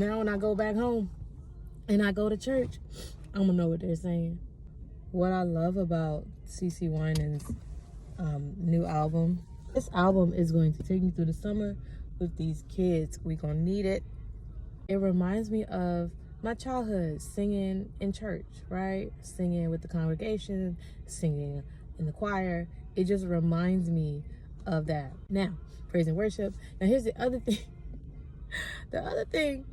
Now when I go back home and I go to church, I'm gonna know what they're saying. What I love about CeCe Winans' new album, this album is going to take me through the summer with these kids. We gonna need it. It reminds me of my childhood, singing in church, right? Singing with the congregation, singing in the choir. It just reminds me of that. Now, praise and worship. Now here's the other thing. The other thing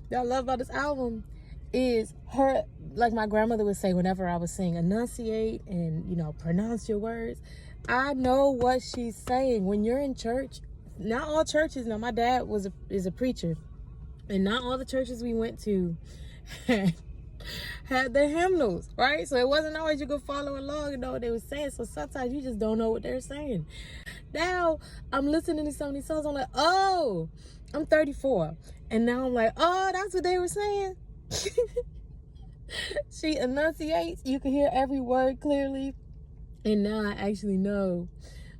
that I love about this album is her, like my grandmother would say whenever I was saying enunciate and, you know, pronounce your words. I know what she's saying. When you're in church, not all churches, now my dad is a preacher, and not all the churches we went to had their hymnals, right? So it wasn't always you could follow along and know what they were saying. So sometimes you just don't know what they're saying. Now I'm listening to some of these songs. I'm like, oh, I'm 34. And now I'm like, oh, that's what they were saying. She enunciates. You can hear every word clearly. And now I actually know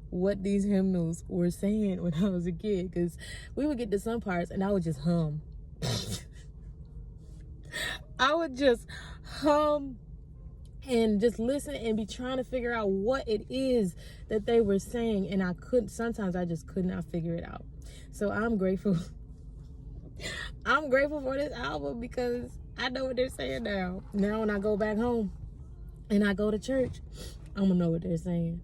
what these hymnals were saying when I was a kid. Because we would get to some parts and I would just hum. I would just hum and just listen and be trying to figure out what it is that they were saying. And sometimes I just could not figure it out. So I'm grateful. I'm grateful for this album because I know what they're saying now. Now when I go back home and I go to church, I'm gonna know what they're saying.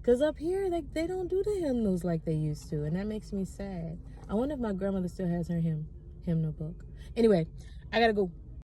Because up here, they don't do the hymnals like they used to. And that makes me sad. I wonder if my grandmother still has her hymnal book. Anyway, I gotta go.